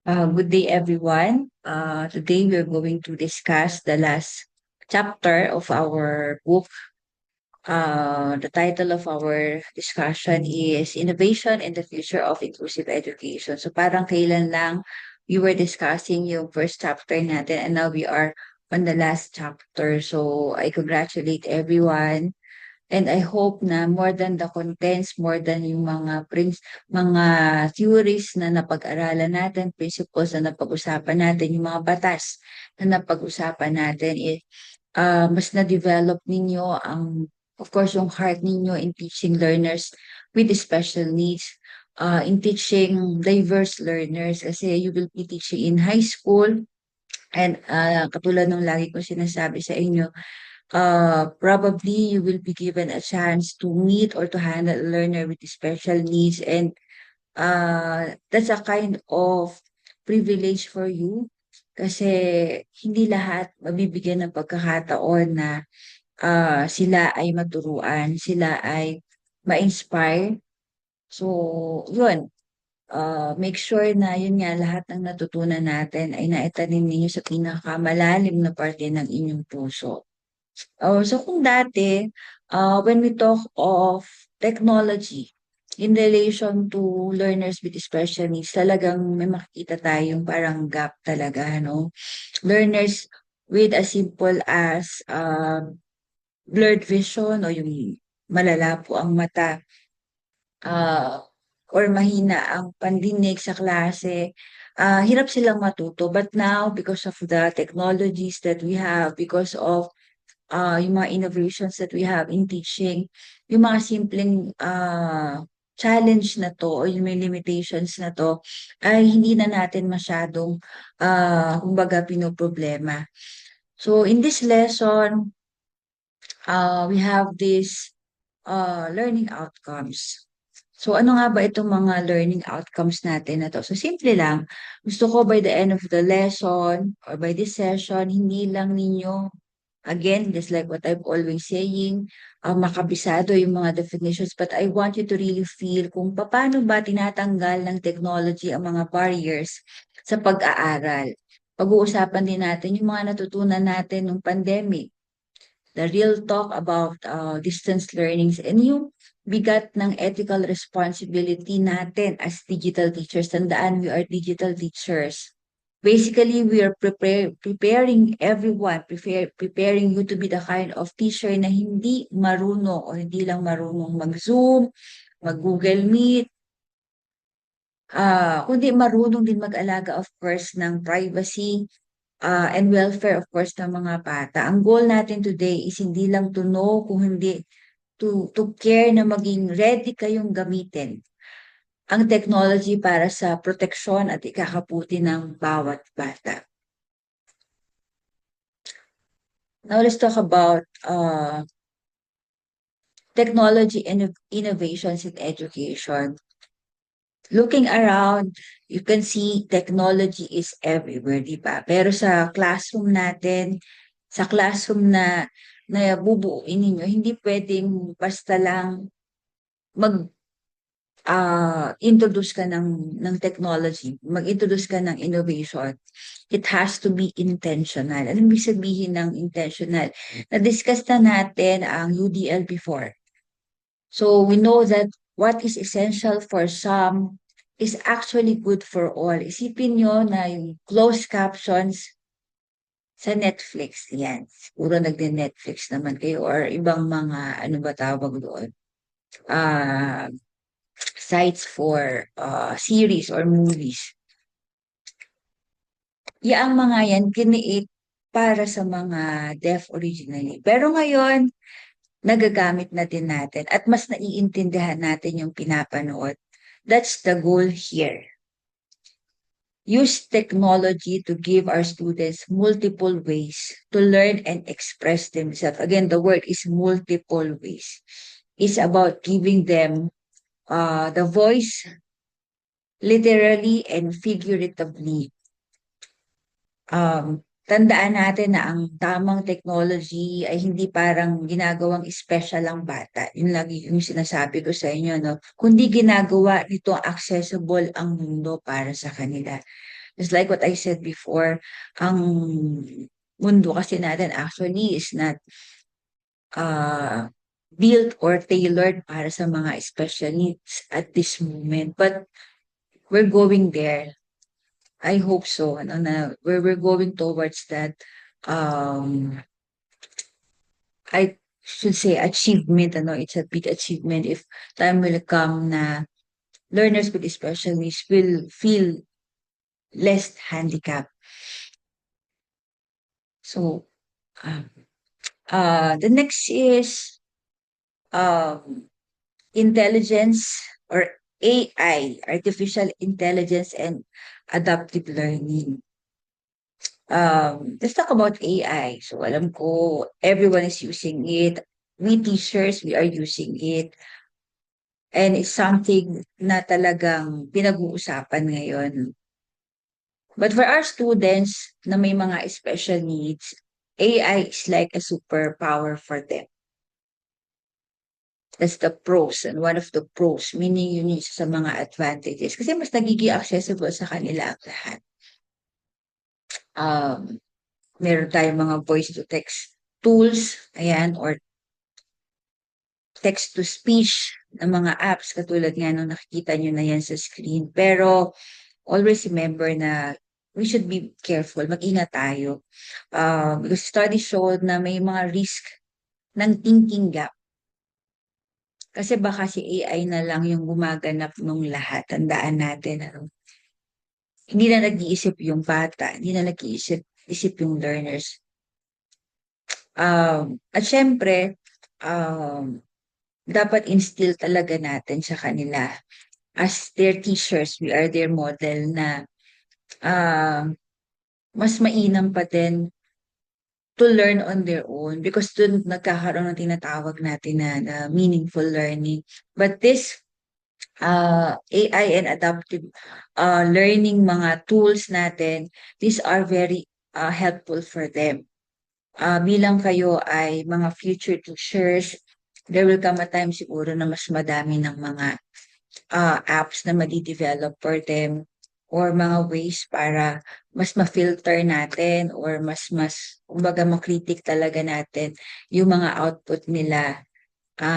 Good day, everyone. Today we're going to discuss the last chapter of our book. The title of our discussion is Innovation and the Future of Inclusive Education. So parang kailan lang we were discussing yung first chapter natin and now we are on the last chapter. So I congratulate everyone. And I hope na more than the contents, more than yung mga theories na napag-aralan natin, principles na napag-usapan natin, yung mga batas na napag-usapan natin, mas na-develop ninyo of course, yung heart ninyo in teaching learners with special needs, in teaching diverse learners, kasi you will be teaching in high school, and katulad ng lagi kong sinasabi sa inyo, probably you will be given a chance to meet or to handle a learner with special needs, and that's a kind of privilege for you kasi hindi lahat mabibigyan ng pagkakataon na sila ay maturuan, sila ay ma-inspire. So, yun. Make sure na yun nga lahat ng natutunan natin ay naitanim ninyo sa pinakamalalim na parte ng inyong puso. So kung dati, when we talk of technology in relation to learners with special needs, talagang may makikita tayong parang gap talaga, no? Learners with as simple as blurred vision o yung malala po ang mata, uh, or mahina ang pandinig sa klase, hirap silang matuto. But now, because of the technologies that we have, because of yung mga innovations that we have in teaching, yung mga simpleng challenge na to o yung may limitations na to ay hindi na natin masyadong kumbaga pinoproblema. So in this lesson, we have this learning outcomes. So ano nga ba itong mga learning outcomes natin na to? So simple lang, gusto ko by the end of the lesson or by this session, hindi lang ninyo, again, just like what I'm always saying, makabisado yung mga definitions, but I want you to really feel kung paano ba tinatanggal ng technology ang mga barriers sa pag-aaral. Pag-uusapan din natin yung mga natutunan natin nung pandemic, the real talk about distance learnings, and yung bigat ng ethical responsibility natin as digital teachers. Tandaan, we are digital teachers. Basically, we are preparing everyone, preparing you to be the kind of teacher na hindi marunong o hindi lang marunong mag-Zoom, mag-Google Meet, kundi marunong din mag-alaga, of course, ng privacy, and welfare, of course, ng mga bata. Ang goal natin today is hindi lang to know, kung hindi to care na maging ready kayong gamitin ang technology para sa proteksyon at ikakabuti ng bawat bata. Now let's talk about technology and innovations in education. Looking around, you can see technology is everywhere, di ba? Pero sa classroom natin, sa classroom na bubuuin ninyo, hindi pwedeng basta lang introduce ka ng technology, mag-introduce ka ng innovation. It has to be intentional. Ano ibig sabihin ng intentional? Na-discuss na natin ang UDL before. So we know that what is essential for some is actually good for all. Isipin nyo na yung closed captions sa Netflix, yan. Siguro nagde-Netflix naman kayo or ibang mga, ano ba tawag doon? Sites for series or movies. Ang mga yan, create para sa mga deaf originally. Pero ngayon, nagagamit na din natin at mas naiintindihan natin yung pinapanood. That's the goal here. Use technology to give our students multiple ways to learn and express themselves. Again, the word is multiple ways. It's about giving them the voice, literally and figuratively. tandaan natin na ang tamang technology ay hindi parang ginagawang special ang bata. Yun lagi yung sinasabi ko sa inyo, no? Kundi ginagawa nito accessible ang mundo para sa kanila. Just like what I said before, ang mundo kasi natin actually is not uh, built or tailored para sa mga special needs at this moment. But we're going there. I hope so. Ano na, we're going towards that I should say achievement, ano, it's a big achievement if time will come na learners with special needs will feel less handicapped. So, um, the next is um, intelligence or AI, artificial intelligence and adaptive learning. Let's talk about AI. So, alam ko, everyone is using it. We teachers, we are using it. And it's something na talagang pinag-uusapan ngayon. But for our students na may mga special needs, AI is like a superpower for them. That's the pros and one of the pros, meaning yun yung isa sa mga advantages. Kasi mas nagiging accessible sa kanila ang lahat. Um, Meron tayong mga voice-to-text tools, ayan, or text-to-speech na mga apps katulad nga nung nakikita nyo na yan sa screen. Pero always remember na we should be careful, mag-ingat tayo. Because studies showed na may mga risk ng thinking gap. Kasi baka si AI na lang yung gumaganap nung lahat. Tandaan natin, ano? Hindi na nag-iisip yung bata, hindi na nag-iisip yung learners. At syempre, dapat instill talaga natin sa kanila as their teachers, we are their model na uh, mas mainam pa din to learn on their own because dun nagkakaroon ng tinatawag natin na meaningful learning. But this AI and adaptive learning mga tools natin, these are very helpful for them. Bilang kayo ay mga future teachers, there will come a time siguro na mas madami ng mga apps na madi-develop for them or mga ways para mas ma-filter natin or kumbaga makritik talaga natin yung mga output nila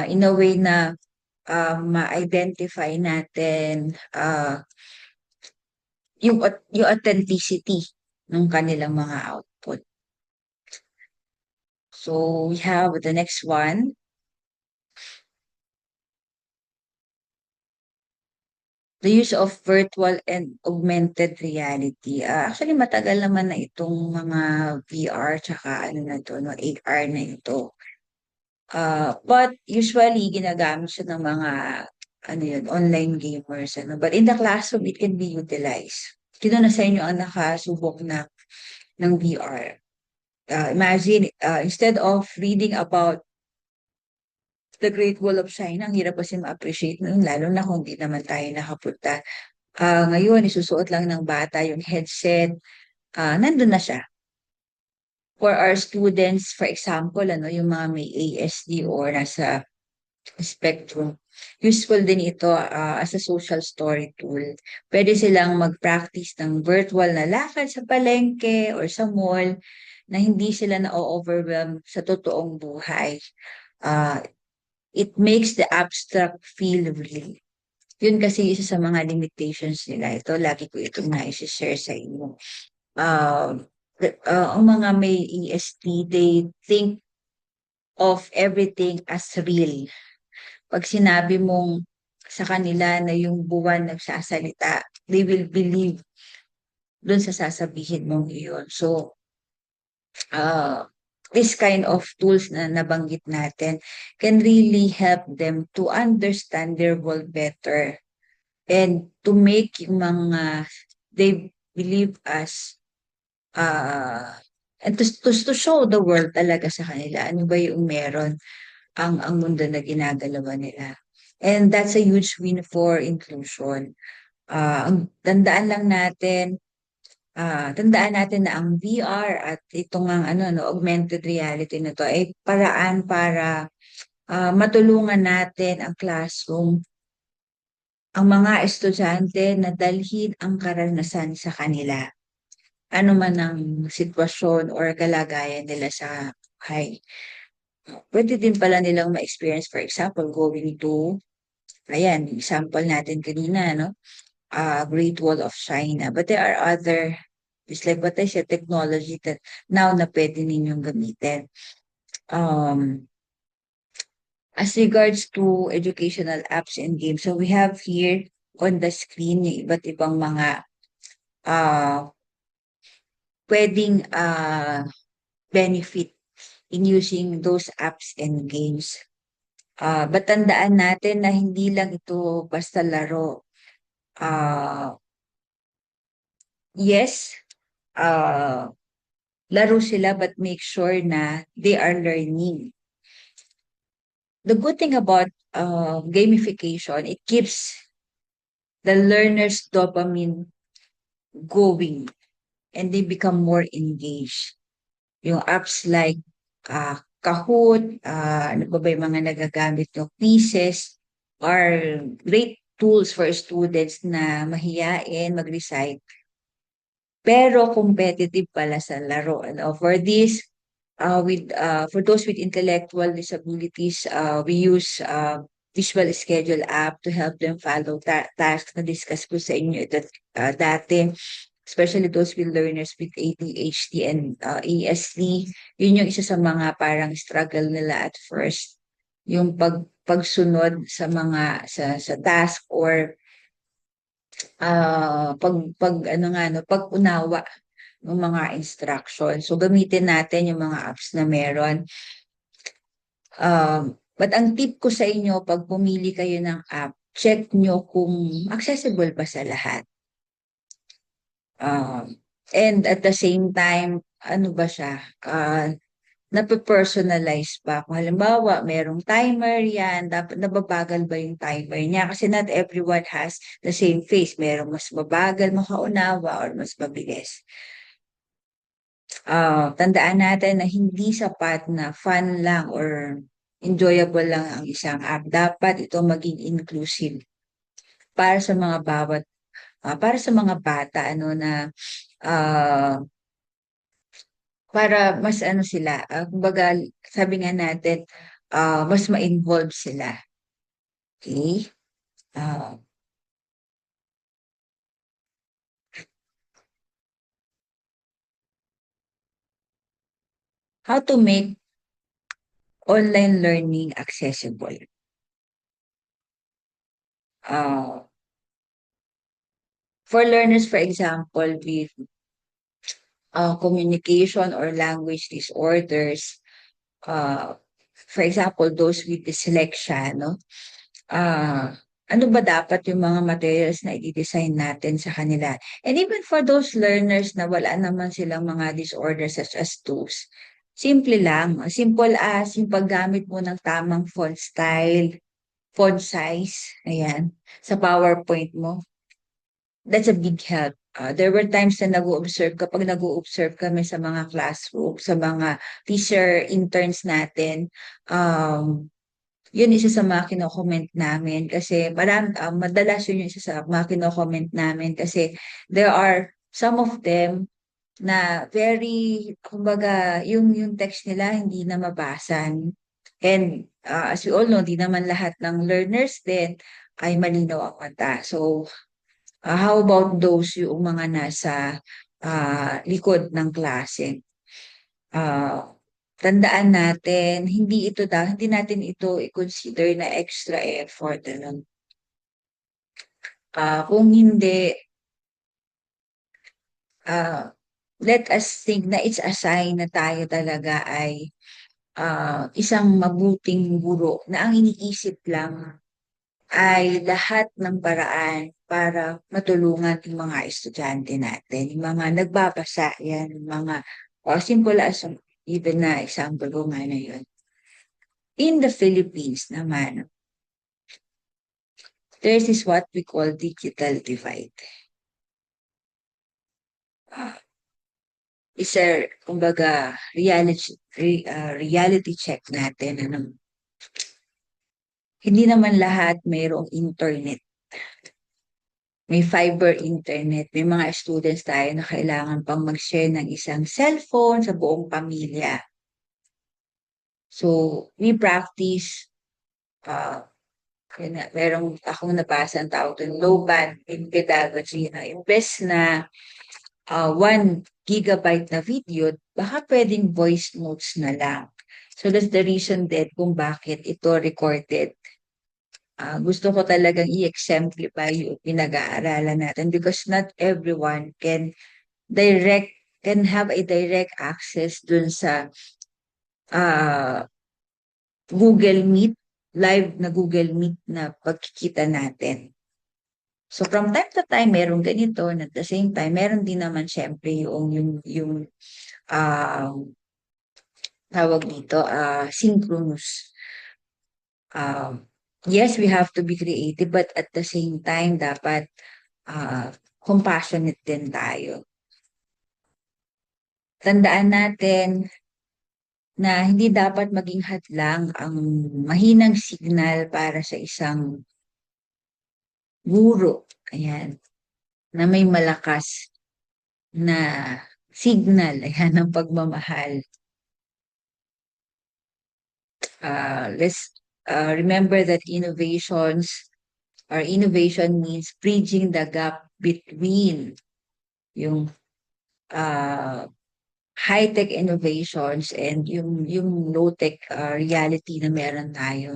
in a way na ma-identify natin yung authenticity ng kanilang mga output. So we have the next one. The use of virtual and augmented reality. Actually, matagal naman na itong mga VR tsaka ano na to, no, AR na ito. But usually, ginagamit siya ng mga ano yun, online gamers. Ano. But in the classroom, it can be utilized. Sino na sa inyo ang nakasubok na ng VR? Imagine, instead of reading about the Great Wall of China, ang hirap kasi ma-appreciate nun, lalo na kung di naman tayo nakapunta. Ngayon, isusuot lang ng bata yung headset, nandun na siya. For our students, for example, ano, yung mga may ASD or nasa spectrum, useful din ito as a social story tool. Pwede silang mag-practice ng virtual na lakad sa palengke or sa mall na hindi sila na-overwhelm sa totoong buhay. Uh, it makes the abstract feel real. Yun kasi isa sa mga limitations nila. Ito, lagi ko itong na-share sa inyo. Ang mga may EST, they think of everything as real. Pag sinabi mong sa kanila na yung buwan nagsasalita, they will believe dun sa sasabihin mong iyon. So, this kind of tools na nabanggit natin can really help them to understand their world better and to make yung mga they believe as and to show the world talaga sa kanila ano ba yung meron ang mundo na ginagalawan nila. And that's a huge win for inclusion. Ang tandaan lang natin, Tandaan natin na ang VR at itong ang ano, no, augmented reality na to ay paraan para matulungan natin ang classroom, ang mga estudyante na dalhin ang karanasan sa kanila. Ano man ang sitwasyon or kalagayan nila sa buhay. Pwede din pala nilang ma-experience, for example, going to, ayan, example natin kanina, no? Great Wall of China. But there are other, just like what I said, technology that now na pwede ninyong gamitin. Um, as regards to educational apps and games, so we have here on the screen yung iba't ibang mga uh, pwedeng benefit in using those apps and games. But tandaan natin na hindi lang ito basta laro. Yes, uh, laro sila but make sure na they are learning. The good thing about gamification, it keeps the learner's dopamine going and they become more engaged. Yung apps like Kahoot, ano ba ba yung mga nagagamit ng Pieces are great tools for students na mahiyain, mag-recite. Pero competitive pala sa laro. Ano? For this, for those with intellectual disabilities, we use visual schedule app to help them follow tasks na discuss ko sa inyo dati, especially those with learners with ADHD and ASD. Yun yung isa sa mga parang struggle nila at first, yung pagsunod sa mga sa task or pag ano nga no, pag-unawa ng mga instructions. So gamitin natin yung mga apps na meron. But ang tip ko sa inyo, pag pumili kayo ng app, check nyo kung accessible ba sa lahat. And at the same time, ano ba siya? Nape-personalize pa. Kung halimbawa, merong timer yan, dapat nababagal ba yung timer niya? Kasi not everyone has the same face. Merong mas mabagal makaunawa or mas mabilis. Tandaan natin na hindi sapat na fun lang or enjoyable lang ang isang app. Dapat ito maging inclusive para sa mga para sa mga bata ano na uh, para mas ano sila, kumbaga sabi nga natin, mas ma-involve sila. Okay? Uh, how to make online learning accessible? Uh, for learners, for example, with communication or language disorders, uh, for example, those with dyslexia, no? Ah, ano ba dapat yung mga materials na i-design natin sa kanila? And even for those learners na wala naman silang mga disorders such as those, simple lang. Simple as yung paggamit mo ng tamang font style, font size, ayan, sa PowerPoint mo. That's a big help. There were times na kapag nag-o-observe kami sa mga classroom, sa mga teacher interns natin, yun isa sa mga kino-comment namin kasi madalas yun yung isa sa mga kino-comment namin kasi there are some of them na very, kumbaga, yung text nila hindi na mabasan. And as we all know, di naman lahat ng learners din ay malinaw ang mata. So, how about those yung mga nasa likod ng klase? Ah, tandaan natin, hindi natin ito i-consider na extra effort. Ano? Kung hindi, ah, let us think na it's a sign na tayo talaga ay isang mabuting guro na ang iniisip lang ay lahat ng paraan para matulungan yung mga estudyante natin, yung mga nagbabasa, yan, yung mga simple as even na example ko nga na yun. In the Philippines naman, there is what we call digital divide. ah, kumbaga, reality check natin. Ano, hindi naman lahat mayroong internet. May fiber internet. May mga students tayo na kailangan pang mag-share ng isang cellphone sa buong pamilya. So, we practice, uh, merong akong nabasa ang tawag doon, low bandwidth pedagogy na imbes na 1 gigabyte na video, baka pwedeng voice notes na lang. So that's the reason din kung bakit ito recorded. Gusto ko talagang i-exemplify yung pinag-aaralan natin because not everyone direct can have a direct access dun sa uh, Google Meet, live na Google Meet na pagkikita natin. So from time to time, meron ganito, and at the same time, meron din naman syempre yung uh, tawag dito, synchronous. Yes, we have to be creative, but at the same time, dapat compassionate din tayo. Tandaan natin na hindi dapat maging hadlang ang mahinang signal para sa isang guro. Ayan, na may malakas na signal, ayan, ng pagmamahal. Let's remember that innovation means bridging the gap between yung high-tech innovations and yung low-tech reality na meron tayo.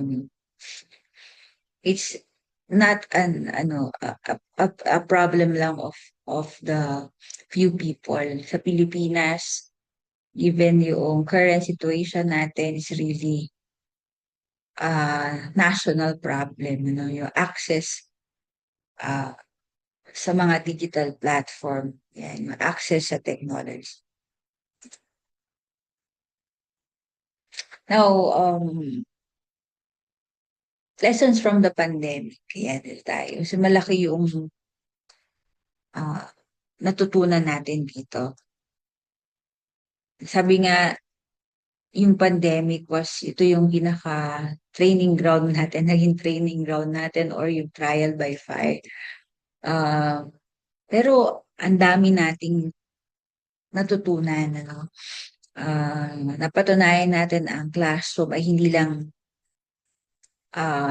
It's not a problem lang of the few people sa Pilipinas. Given yung current situation natin is really national problem, yung access uh, sa mga digital platform, yan, yung access sa technology. Now, lessons from the pandemic, yan tayo. So malaki yung natutunan natin dito. Sabi nga, yung pandemic ito yung training ground natin, naging training ground natin or yung trial by fire. Pero ang dami nating natutunan, ano? Napatunayan natin ang classroom ay hindi lang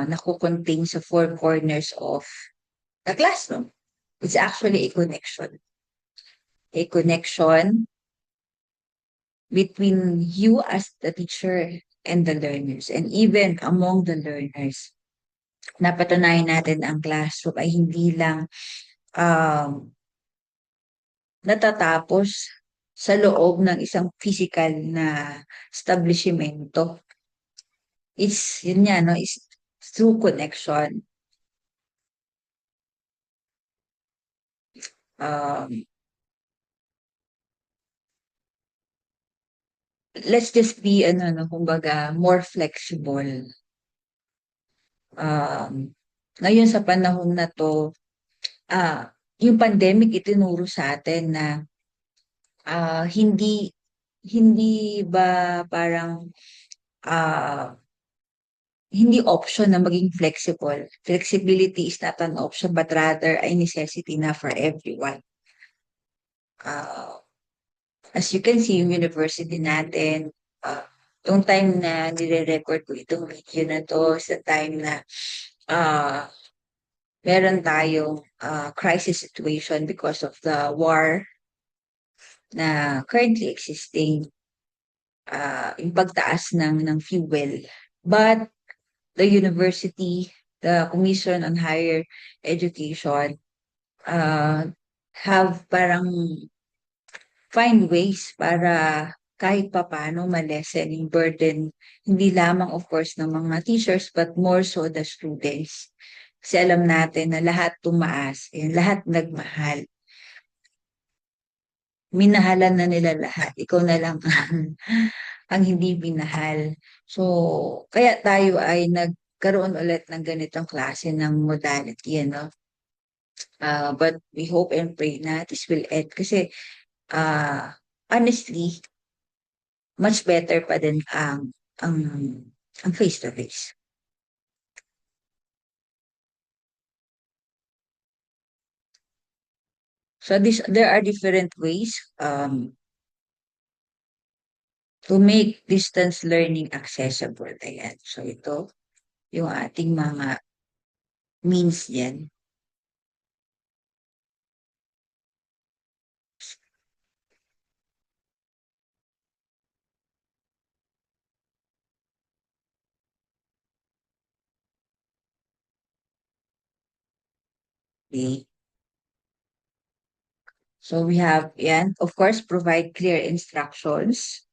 nakukontain sa four corners of the classroom. It's actually a connection. A connection between you as the teacher and the learners, and even among the learners. Napatunayan natin ang classroom ay hindi lang natatapos sa loob ng isang physical na establishmento. Yun nga, no? It's through connection. Let's just be, kumbaga, more flexible. Ngayon sa panahon na to, yung pandemic itinuro sa atin na hindi ba parang hindi option na maging flexible. Flexibility is not an option but rather a necessity na for everyone. As you can see, yung university natin, yung time na nire-record ko itong video na to, sa time na meron tayong crisis situation because of the war na currently existing, yung pagtaas ng fuel. But the university, the Commission on Higher Education, have parang find ways para kahit papano malesen yung burden, hindi lamang of course ng mga teachers, but more so the students. Kasi alam natin na lahat tumaas, lahat nagmahal. Minahalan na nila lahat. Ikaw na lang ang hindi minahal. So, kaya tayo ay nagkaroon ulit ng ganitong klase ng modality, But we hope and pray na this will end. Kasi ah, honestly, much better pa din ang ang face-to-face. So there are different ways to make distance learning accessible. Ayan. So ito, yung ating mga means yan. Okay. So we have, yan, of course, provide clear instructions,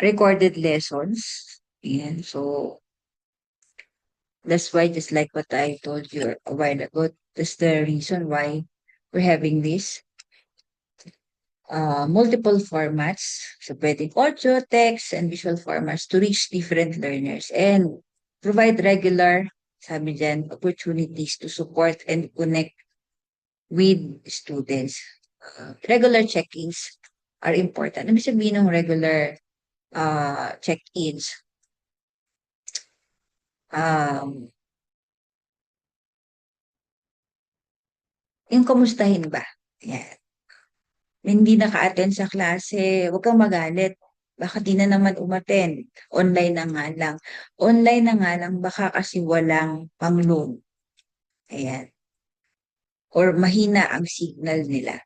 recorded lessons. Yan. So that's why, just like what I told you a while ago, that's the reason why we're having this multiple formats. So pwedeng audio, text, and visual formats to reach different learners and provide regular, sabi dyan, opportunities to support and connect with students. Regular check-ins are important. Ibig sabihin ng regular check-ins? Um, yung kumustahin ba? Yan. Hindi naka-attend sa klase, huwag kang magalit. Baka di na naman umattend. Online na nga lang. Online na nga lang, baka kasi walang pang-load. Ayan. Or mahina ang signal nila.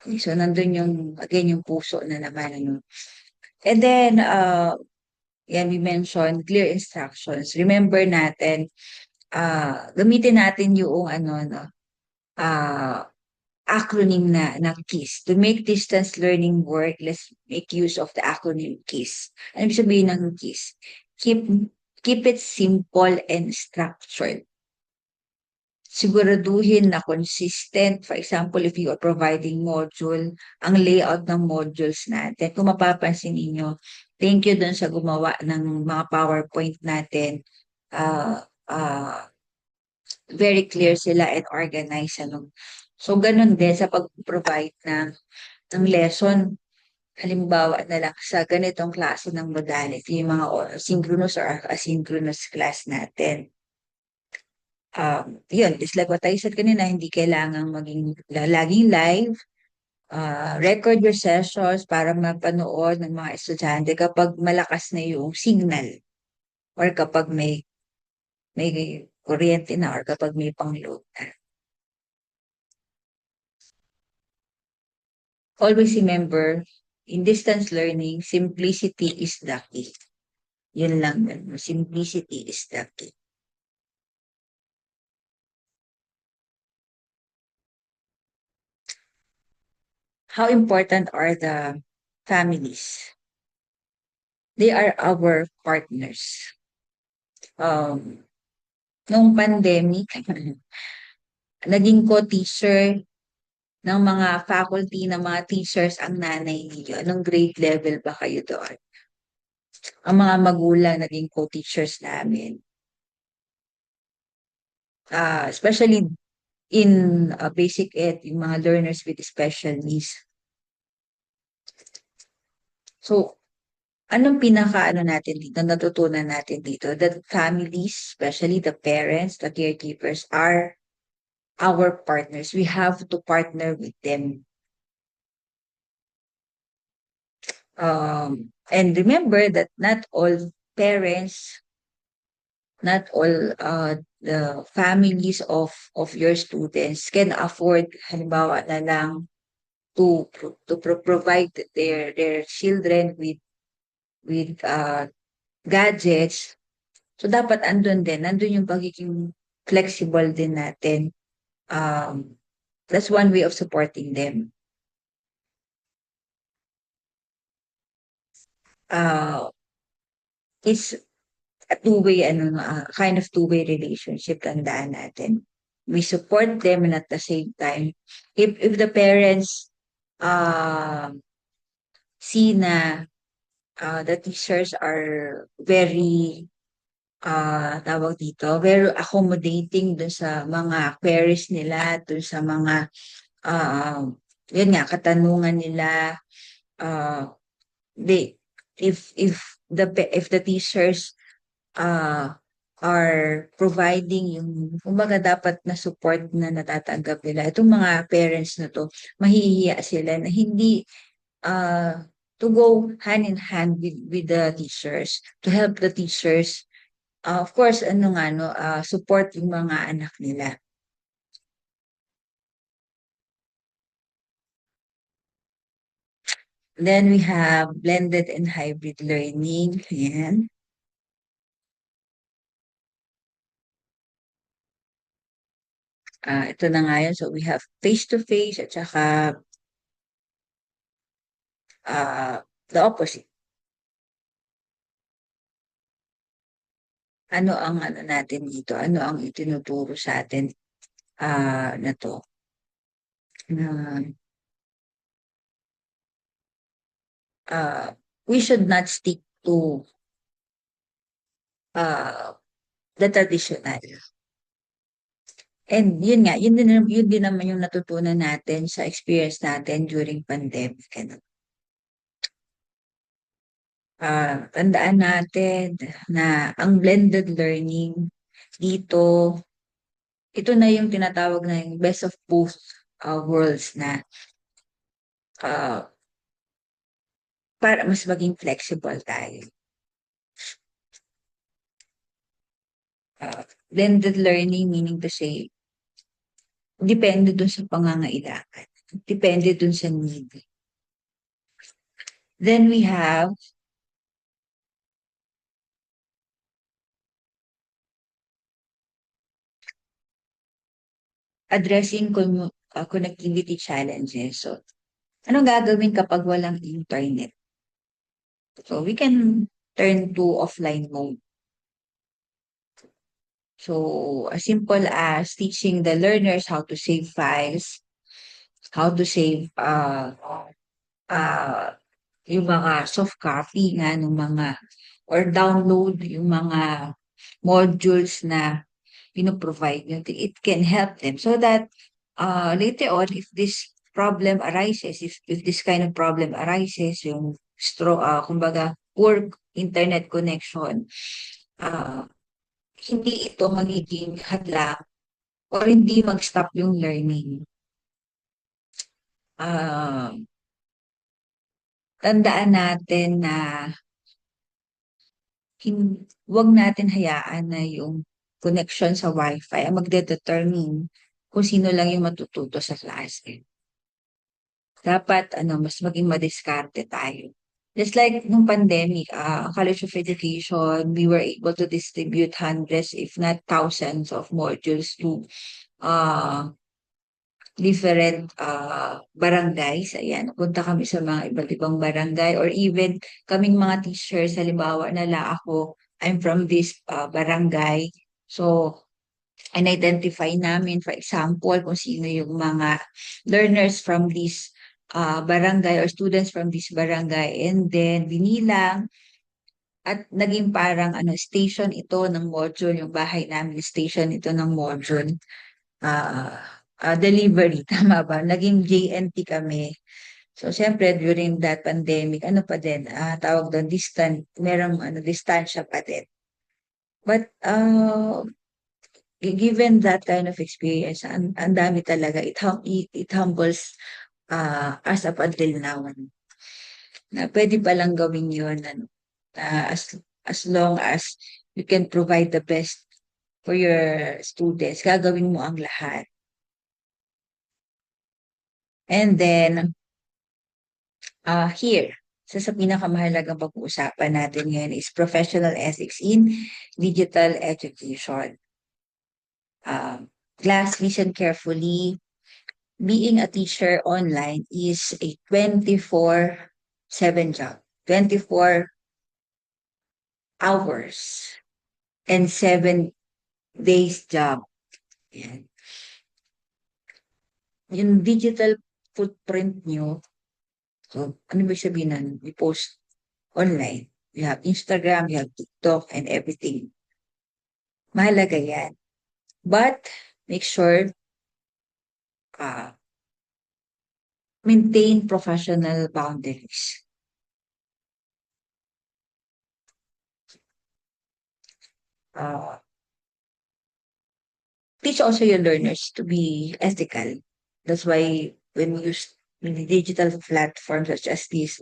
Okay, so, nandun yung, again, yung puso na naman. Ano. And then, yan, we mentioned clear instructions. Remember natin, gamitin natin yung, ano, no, acronym na KISS. To make distance learning work, let's make use of the acronym KISS. Ano ibig sabihin ng KISS? Keep it simple and structured. Siguraduhin na consistent. For example, if you are providing module, ang layout ng modules natin, kung mapapansin ninyo, thank you dun sa gumawa ng mga PowerPoint natin. Very clear sila and organized. Ano. So, ganun din sa pag-provide ng lesson. Halimbawa na lang sa ganitong klase ng modality, yung mga synchronous or asynchronous class natin. Yun, just like what I said kanina, hindi kailangang maging laging live. Record your sessions para mapanood ng mga estudyante kapag malakas na yung signal or kapag may kuryente na or kapag may pang-load na. Always remember, in distance learning, simplicity is the key. Yun lang. Simplicity is the key. How important are the families? They are our partners. Nung pandemic, naging co-teacher ng mga faculty, ng mga teachers ang nanay niyo. Anong grade level ba kayo doon? Ang mga magulang naging co-teachers namin. Especially in basic ed, yung mga learners with special needs. So, anong pinaka-ano natin dito, natutunan natin dito? That families, especially the parents, the caregivers, are our partners. We have to partner with them. And remember that not all parents, not all the families of your students can afford, halimbawa na lang, to provide their children with gadgets. So dapat nandun yung pagiging flexible din natin. That's one way of supporting them. It's a two-way, kind of two-way relationship, tandaan natin. We support them and at the same time, if the parents see na the teachers are very tawag dito, very accommodating dun sa mga queries nila, dun sa mga, ah, yun nga, katanungan nila, ah, they, if the teachers, ah, are providing yung kumbaga dapat na support na natatanggap nila. Itong mga parents na 'to, mahihiya sila na hindi, to go hand in hand with the teachers, to help the teachers, of course ano nga 'no, support yung mga anak nila. Then we have blended and hybrid learning, ayan. Ito na nga yun. So we have face-to-face at saka, the opposite. Ano ang ano natin dito? Ano ang itinuturo sa atin, na 'to, na, we should not stick to, uh, the traditional. And yun nga, yun din naman yung natutunan natin sa experience natin during pandemic, ano. Tandaan natin na ang blended learning dito, ito na yung tinatawag na yung best of both, worlds na, ah, para mas maging flexible tayo. Blended learning meaning to say, depende dun sa pangangailangan. Depende dun sa need. Then we have addressing connectivity challenges. So, anong gagawin kapag walang internet? So, we can turn to offline mode. So, as simple as teaching the learners how to save files, how to save, uh, yung mga soft copy nga ng mga, or download yung mga modules na pino-provide nyo. It can help them so that, later on, if this problem arises, if this kind of problem arises, yung kumbaga, poor internet connection, uh, hindi ito magiging hadlang or hindi mag-stop yung learning. Ah, Tandaan natin na wag natin hayaan na yung connection sa Wi-Fi ang magde-determine kung sino lang yung matututo sa klase. Dapat ano, mas maging madiskarte tayo. Just like nung pandemic, College of Education, we were able to distribute hundreds, if not thousands of modules to, uh, different, barangays. Ayan, punta kami sa mga iba't ibang barangay or even kaming mga teachers, halimbawa nala ako, I'm from this, barangay. So, in-identify namin, for example, kung sino yung mga learners from this, barangay or students from this barangay. And then, binilang at naging parang ano, station ito ng module, yung bahay namin, station ito ng module, ah delivery, tama ba? Naging JNT kami. So, siyempre, during that pandemic, ano pa din, tawag doon, merong ano, distansya pa din. But, given that kind of experience, ang dami talaga, it humbles, us up until now, ano, na pwede palang gawin yun, ano, as long as you can provide the best for your students, gagawin mo ang lahat. And then, here, sa pinakamahalagang pag-uusapan natin ngayon is professional ethics in digital education. Class, listen carefully. Being a teacher online is a 24/7 job, 24 hours and 7 days job. Yan. Yung digital footprint nyo, so ano ba sabihin nun? You post online. You have Instagram, you have TikTok, and everything. Mahalaga yan. But make sure uh, maintain professional boundaries. Uh, Teach also your learners to be ethical. That's why when we use the digital platforms such as this,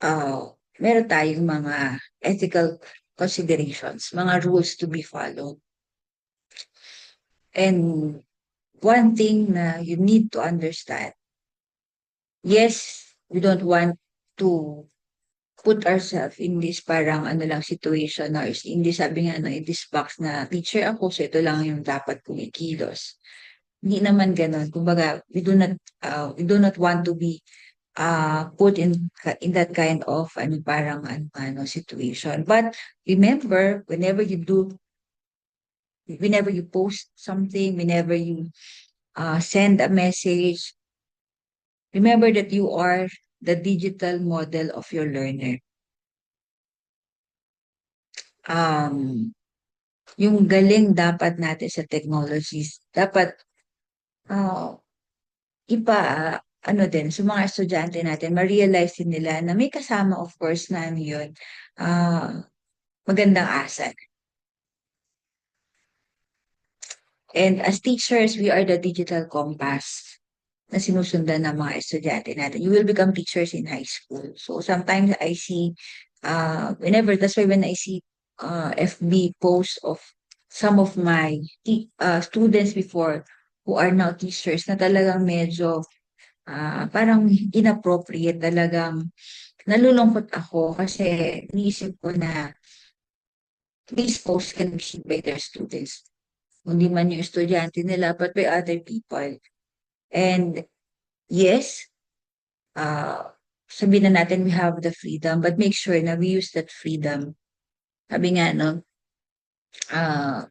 meron tayong mga ethical considerations, mga rules to be followed. And one thing na you need to understand, yes, we don't want to put ourselves in this parang ano lang situation or in this sabi nga in this box na teacher ako so ito lang yung dapat kong ikilos. Hindi naman gano'n. Kumbaga, we do not want to be put in that kind of ano parang ano situation. But remember, whenever you post something, whenever you send a message, remember that you are the digital model of your learner. Um, yung galing dapat natin sa technologies, dapat uh, ipa ano din sa mga estudyante natin ma-realize din nila na may kasama of course na ano yun, ah, magandang asset. And as teachers, we are the digital compass na sinusundan ng mga estudyante natin. You will become teachers in high school. So sometimes I see, that's why when I see FB posts of some of my students before who are now teachers na talagang medyo parang inappropriate talagang nalulungkot ako kasi iniisip ko na these posts can be seen by their students. Hindi man yung estudyante nila, but by other people. And yes, sabihin na natin we have the freedom, but make sure na we use that freedom. Sabi nga, no, uh,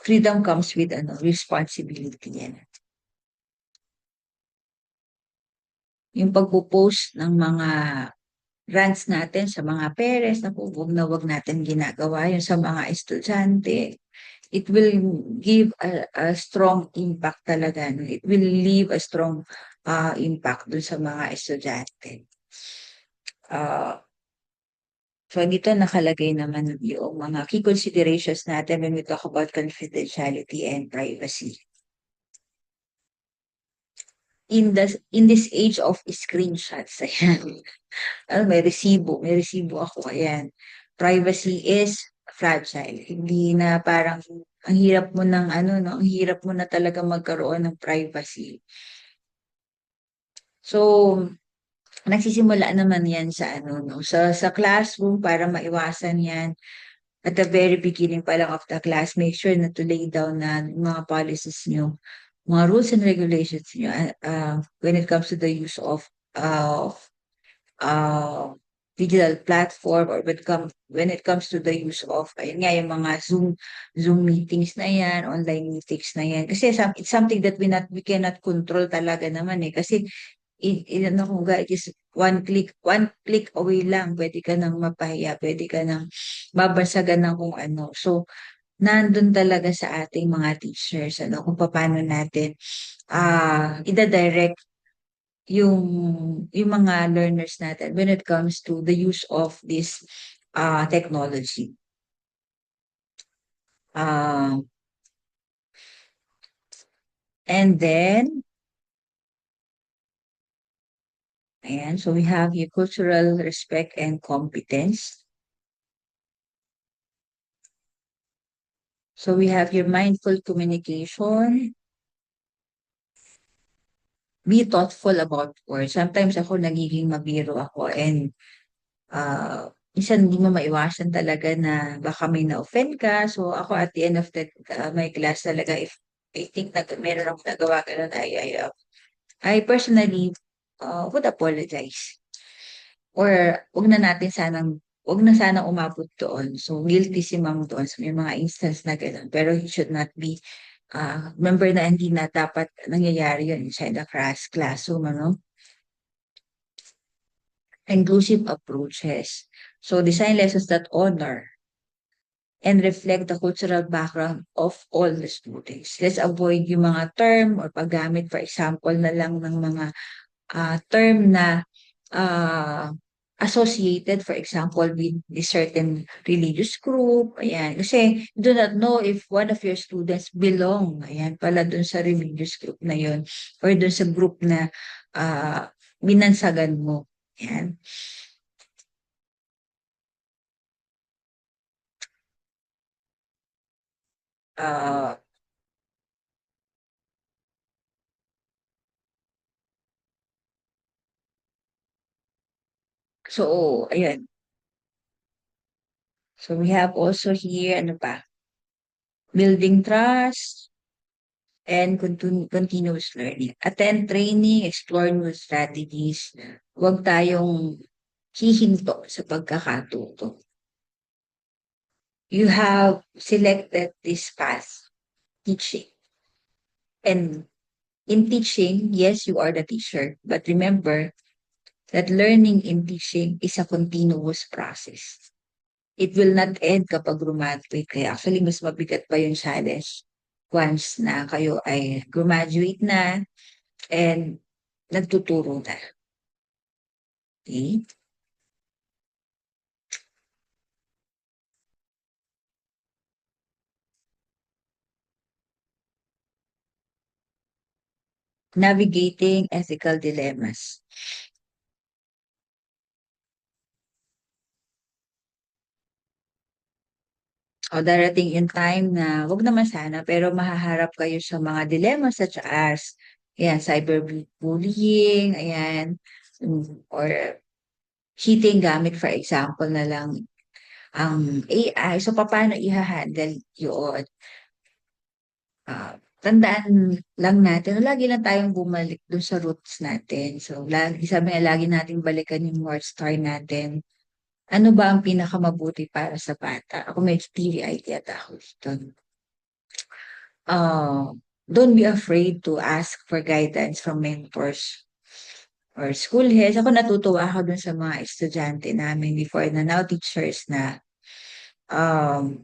freedom comes with responsibility yan. Yung pagpo-post ng mga rants natin sa mga parents, na wag natin ginagawa yun sa mga estudyante. It will give a strong impact talaga. No? It will leave a strong impact dun sa mga estudyante. So dito nakalagay naman yung mga key considerations natin when we talk about confidentiality and privacy. In this age of screenshots, ayan. May resibo ako, ayan. Privacy is fragile. Hindi na parang ang hirap mo ng no, ang hirap mo na talaga magkaroon ng privacy. So, nagsisimula naman yan sa no, sa classroom para maiwasan yan. At the very beginning pa lang of the class, make sure na to lay down na mga policies nyo, mga rules and regulations nyo when it comes to the use of uh, uh, digital platform or when it comes to the use of ayun nga yung mga Zoom meetings na yan, online meetings na yan. Kasi it's something that we cannot control talaga naman kasi ano kung guys, one click away lang, pwede ka nang mapahiya, pwede ka nang babasagan ng kung ano. So, nandun talaga sa ating mga teachers, kung paano natin, ida-direct yung mga learners natin when it comes to the use of this, technology. And then, ayan, so we have your cultural respect and competence. So we have your mindful communication. Be thoughtful about words. Sometimes ako nagiging mabiro ako and minsan hindi mo maiwasan talaga na baka may na-offend ka. So ako at the end of my class talaga, if I think na meron akong nagawa ka na I personally would apologize. Or wag na sana umabot doon. So guilty si ma'am doon. So may mga instance na gano'n. Pero he should not be remember na hindi na dapat nangyayari yun inside the classroom, inclusive approaches. So design lessons that honor and reflect the cultural background of all the students. Let's avoid yung mga term or paggamit, for example, na lang ng mga term na uh, associated, for example, with a certain religious group. Ayan. Kasi you do not know if one of your students belong, ayan, pala dun sa religious group na yon or dun sa group na binansagan mo. Ayan. Uh, so, ayan. So, we have also here, ano pa, building trust, and continuous learning. Attend training, explore new strategies. Huwag tayong hihinto sa pagkakatuto. You have selected this path, teaching. And in teaching, yes, you are the teacher. But remember that learning in teaching is a continuous process. It will not end kapag graduate kayo. Actually, mas mabigat pa yung challenge once na kayo ay graduate na and nagtuturo na. Okay? Navigating ethical dilemmas. O darating yung time na, wag naman sana, pero mahaharap kayo sa mga dilemma such as, ayan, cyberbullying, ayan, or cheating gamit, for example, na lang ang AI. So, paano i-handle yun? Tandaan lang natin, lagi lang tayong bumalik dun sa roots natin. So, lagi, sabi nga, lagi nating balikan yung North Star natin. Ano ba ang pinakamabuti para sa bata? Ako may TV idea ako dito. Uh, don't be afraid to ask for guidance from mentors or school heads. Ako natutuwa ako dun sa mga estudyante namin before na now teachers na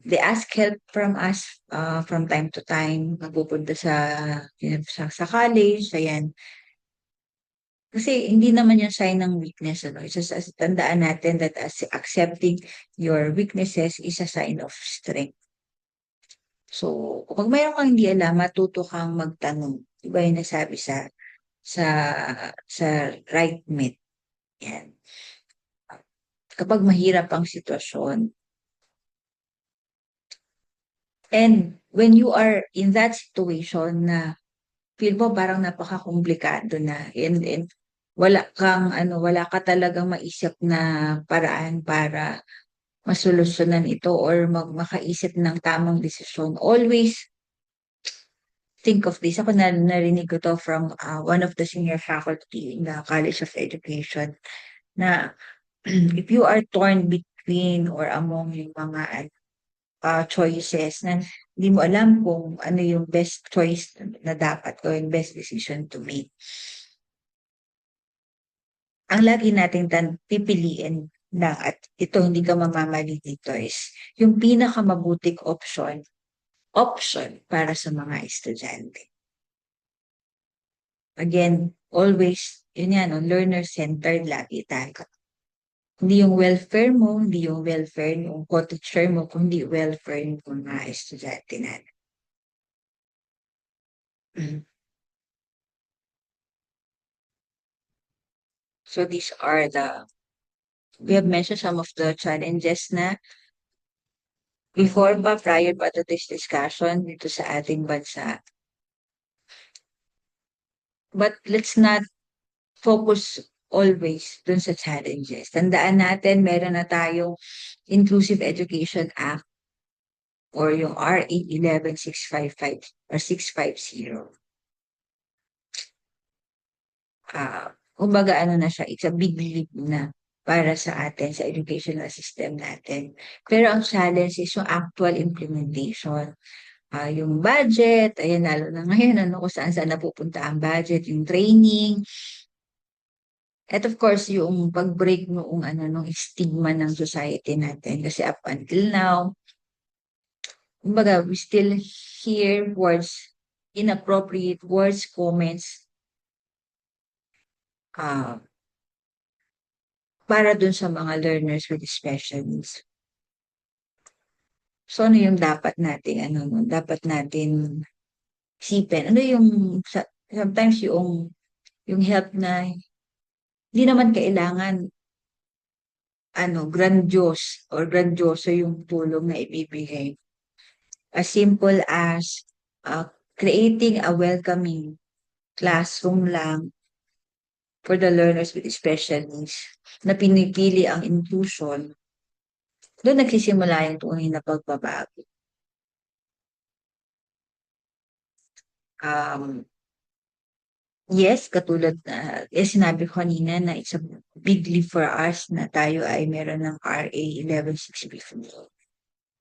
they ask help from us from time to time. Magpupunta sa college, ayan. Kasi hindi naman yung sign ng weakness. Ano? Tandaan natin that as accepting your weaknesses is a sign of strength. So, kapag mayroon kang hindi alam, matuto kang magtanong. Iba yung nasabi sa sa right mate. Yan. Kapag mahirap ang sitwasyon. And when you are in that situation na feel mo parang napaka-komplikado na and wala ka talagang maisip na paraan para masolusyonan ito or makaisip ng tamang desisyon. Always think of this. Ako narinig ko to from one of the senior faculty in the College of Education na if you are torn between or among yung mga choices na hindi mo alam kung ano yung best choice na dapat o yung best decision to make. Ang lagi nating pipiliin lang at ito hindi ka mamamali dito is yung pinakamabuting option para sa mga estudyante. Again, always, yun yan, no, learner-centered lagi tayo. Hindi yung welfare mo, hindi yung welfare ng co-teacher mo, kundi welfare ng mga estudyante natin. Mm. So these are we have mentioned some of the challenges na prior pa to this discussion dito sa ating bansa. But let's not focus always dun sa challenges. Tandaan natin, meron na tayong Inclusive Education Act or yung R811-655 or 650. Kumbaga ano na siya, it's a big leap na para sa atin, sa educational system natin. Pero ang challenge is yung actual implementation. Yung budget, ayan, lalo na ngayon, ano, kung saan napupunta ang budget, yung training, at of course, yung pag-break noong ano, nung stigma ng society natin. Kasi up until now, kumbaga, we still hear words, inappropriate words, comments, uh, para dun sa mga learners with special needs. So, ano yung dapat natin, dapat natin isipin? Ano yung, sometimes yung help na hindi naman kailangan, grandiose or grandioso yung tulong na ibibigay. As simple as creating a welcoming classroom lang for the learners with special needs na pinipili ang inclusion, doon nagsisimula yung tunay na pagbabago. Um, yes, katulad na sinabi ko kanina na it's a big leap for us na tayo ay meron ng RA 11650.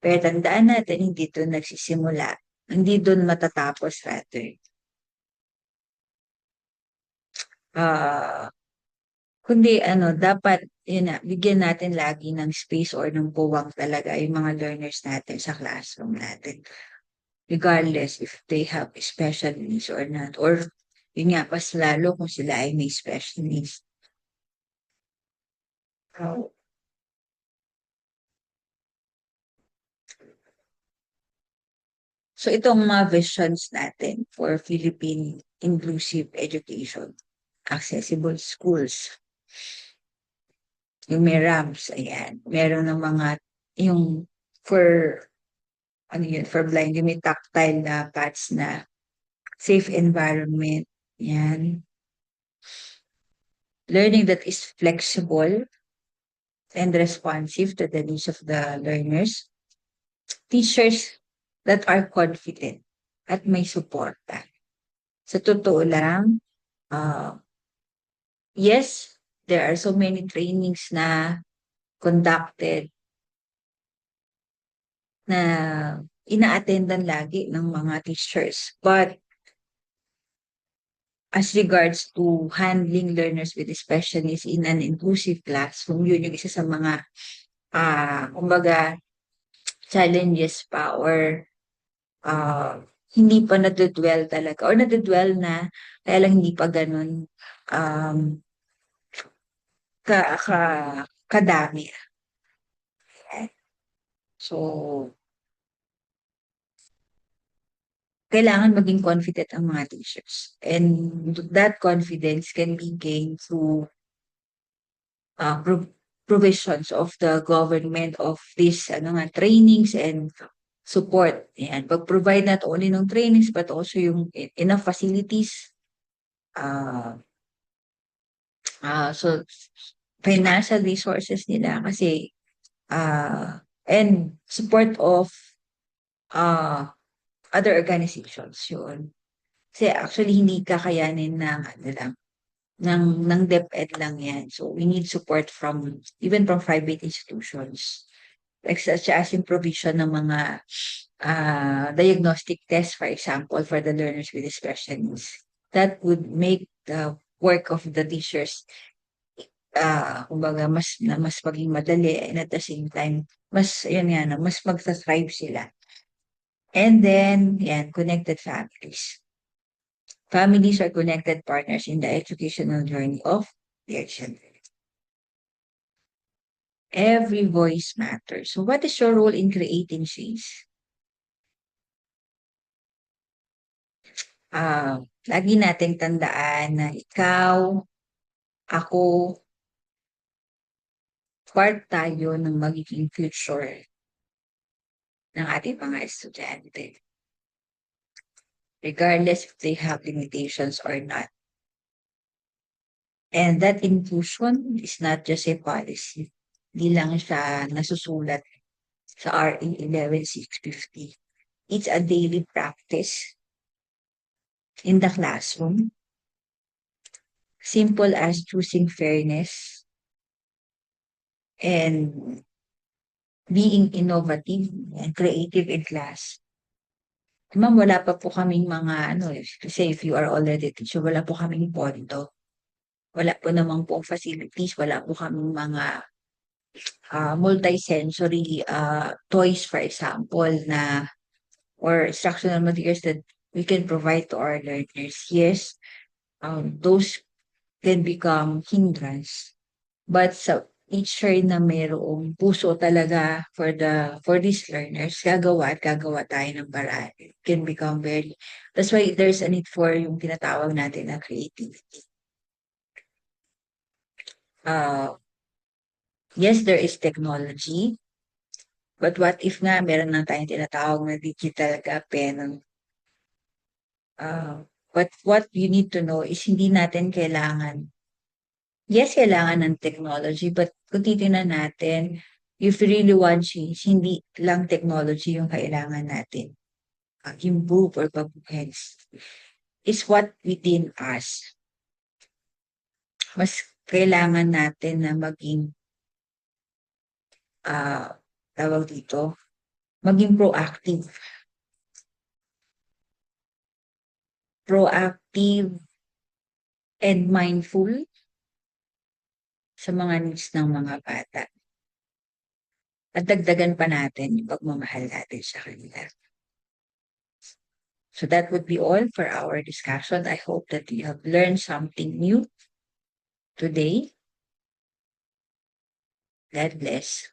Pero tandaan natin, hindi doon nagsisimula. Hindi doon matatapos rather. Kundi dapat, yun na, bigyan natin lagi ng space or ng puwang talaga yung mga learners natin sa classroom natin. Regardless if they have special needs or not. Or yun nga, pas lalo kung sila ay may special needs. So itong mga visions natin for Philippine inclusive education, accessible schools, yung may ramps, ayan. Meron ng mga, yung for, for blind, yung may tactile na pads na safe environment, yan. Learning that is flexible and responsive to the needs of the learners. Teachers that are confident at may suporta. Sa totoo lang, yes, there are so many trainings na conducted na ina-attendan lagi ng mga teachers. But as regards to handling learners with special needs in an inclusive classroom, yun yung isa sa mga, kumbaga, challenges pa or hindi pa nadudwell talaga or nadudwell na kaya lang hindi pa ganun um, ka, ka, kadami. So, kailangan maging confident ang mga teachers. And that confidence can be gained through provisions of the government of these trainings and support. Yan. Pag-provide not only ng trainings but also yung enough facilities. So, financial resources nila kasi and support of other organizations yun. Kasi actually hindi kakayanin ng ng DepEd lang yan. So we need support from even from private institutions. Like such as in provision ng mga diagnostic tests, for example, for the learners with special needs. That would make the work of the teachers kumbaga mas maging madali and at the same time yun nga mas magsa-thrive sila. And then yan, connected families. Families are connected partners in the educational journey of their children. Every voice matters. So what is your role in creating change? Lagi nating tandaan na ikaw, ako, part tayo ng magiging future ng ating mga estudyante. Regardless if they have limitations or not. And that inclusion is not just a policy. Hindi lang siya nasusulat sa RA 11650. It's a daily practice in the classroom. Simple as choosing fairness and being innovative and creative in class. Ma'am, wala pa po kaming mga, kasi if you are already teacher, wala po kaming pondo. Wala po namang pong facilities, wala po kaming mga multi-sensory toys, for example, na or instructional materials that we can provide to our learners, yes, those can become hindrance. But sa teacher na mayroong puso talaga for these learners, gagawa at gagawa tayo ng paraan. It can become very, that's why there's a need for yung tinatawag natin na creativity. Yes, there is technology, but what if nga meron na tayong tinatawag na digital cafe. But what you need to know is hindi natin kailangan, yes, kailangan ng technology, but kung titignan natin, if we really want change, hindi lang technology yung kailangan natin. Improve or pabuhay is what within us. Mas kailangan natin na maging, tawag dito, maging proactive. Proactive and mindful sa mga needs ng mga bata. At dagdagan pa natin yung pagmamahal natin sa kanila. So that would be all for our discussion. I hope that you have learned something new today. God bless.